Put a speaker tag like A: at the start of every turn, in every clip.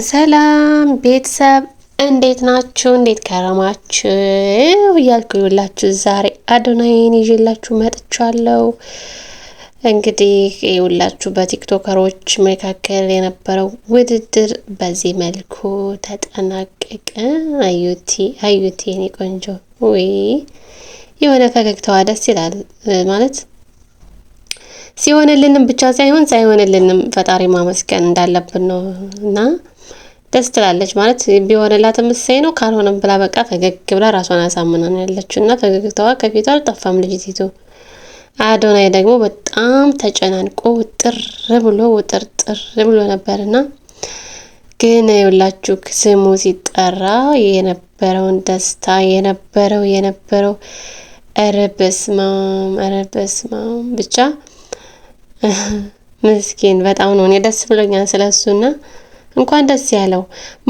A: ሰላም ቤተሰብ እንዴት ናችሁ? እንዴት ከረማችሁ? እያልኩላችሁ ዛሬ አዶናይን ይዤላችሁ መጥቻለሁ። እንግዲህ ይኸውላችሁ በቲክቶከሮች መካከል የነበረው ውድድር በዚህ መልኩ ተጠናቀቀ። አዩቲ የኔ ቆንጆ ወይ የሆነ ፈገግታዋ ደስ ይላል ማለት ሲሆንልንም ብቻ ሳይሆንልንም ፈጣሪ ማመስገን እንዳለብን ነው እና ደስ ትላለች ማለት ቢሆንላትም እሰይ ነው፣ ካልሆነም ብላ በቃ ፈገግ ብላ ራሷን አሳምና ነው ያለችው እና ፈገግታዋ ከፊቷ አልጠፋም ልጅቲቱ። አዶናይ ደግሞ በጣም ተጨናንቆ ውጥር ብሎ ነበርና ግን ይኸውላችሁ ስሙ ሲጠራ የነበረውን ደስታ የነበረው ኧረ በስመ አብ ብቻ ምስኪን በጣም ነው እኔ ደስ ብሎኛል ስለሱና እንኳን ደስ ያለው።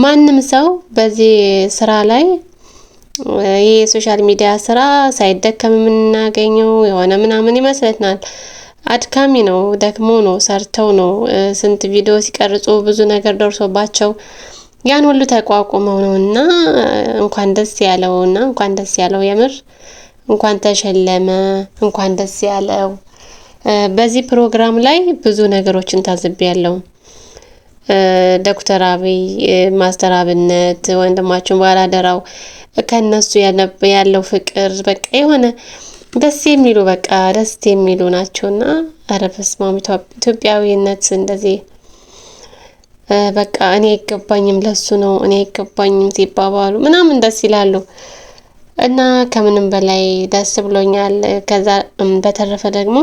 A: ማንም ሰው በዚህ ስራ ላይ የሶሻል ሚዲያ ስራ ሳይደከም የምናገኘው የሆነ ምናምን ይመስለናል። አድካሚ ነው፣ ደክሞ ነው፣ ሰርተው ነው ስንት ቪዲዮ ሲቀርጹ ብዙ ነገር ደርሶባቸው ያን ሁሉ ተቋቁመው ነውና እንኳን ደስ ያለውና እንኳን ደስ ያለው የምር እንኳን ተሸለመ፣ እንኳን ደስ ያለው። በዚህ ፕሮግራም ላይ ብዙ ነገሮችን ታዝቤያለሁ። ዶክተር አብይ ማስተር አብነት ወንድማችን ባላደራው ከነሱ ያለው ፍቅር በቃ የሆነ ደስ የሚሉ ናቸውና ኧረ በስመ አብ ኢትዮጵያዊነት እንደዚህ በቃ እኔ አይገባኝም ለሱ ነው እኔ አይገባኝም ሲባባሉ ምናምን ደስ ይላሉ እና ከምንም በላይ ደስ ብሎኛል። ከዛ በተረፈ ደግሞ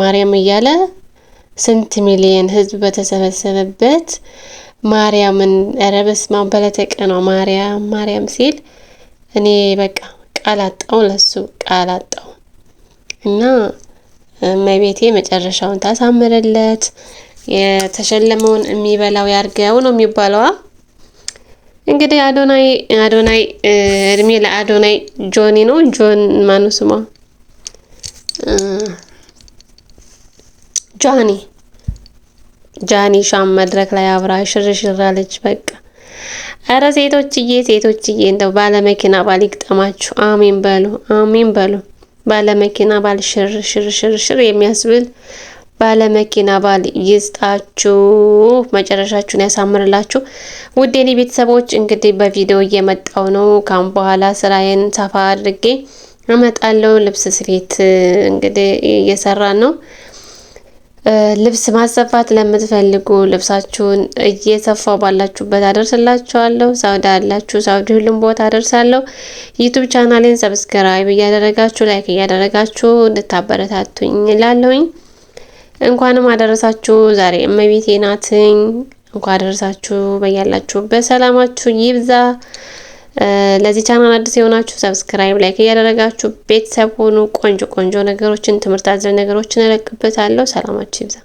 A: ማርያም እያለ ስንት ሚሊዮን ህዝብ በተሰበሰበበት ማርያምን ኧረ በስመ አብ በለተቀኗ ማርያም ሲል እኔ በቃ ቃላጣው ለሱ ቃላጣው እና እመቤቴ መጨረሻውን ታሳምርለት፣ የተሸለመውን የሚበላው ያርገው ነው የሚባለው። እንግዲህ አዶናይ እድሜ ለአዶናይ ጆኒ ነው ጆን ማኑ ስሟ ጃኒ ሻም መድረክ ላይ አብራ ሽርሽር አለች። በቃ አረ ሴቶችዬ እንደው ባለመኪና ባል ይግጠማችሁ። አሜን በሉ። ባለመኪና ባል ሽር የሚያስብል ባለመኪና ባል ይስጣችሁ፣ መጨረሻችሁን ያሳምርላችሁ። ውድ የኔ ቤተሰቦች እንግዲህ በቪዲዮ እየመጣው ነው። ካሁን በኋላ ስራዬን ሰፋ አድርጌ አመጣለሁ። ልብስ ስፌት እንግዲህ እየሰራን ነው። ልብስ ማሰፋት ለምትፈልጉ ልብሳችሁን እየሰፋው ባላችሁበት አደርስላችኋለሁ። ሳውዲ አላችሁ ሳውዲ ሁሉም ቦታ አደርሳለሁ። ዩቲዩብ ቻናሌን ሰብስክራይብ እያደረጋችሁ ላይክ እያደረጋችሁ እንድታበረታቱኝ እላለሁኝ። እንኳንም አደረሳችሁ። ዛሬ እመቤቴ ናትኝ። እንኳን አደረሳችሁ። በያላችሁበት ሰላማችሁ ይብዛ። ለዚህ ቻናል አዲስ የሆናችሁ ሰብስክራይብ ላይክ እያደረጋችሁ ቤተሰብ ሆኑ። ቆንጆ ነገሮችን ትምህርት አዘል ነገሮችን እለቅበታለሁ። ሰላማችሁ ይብዛ።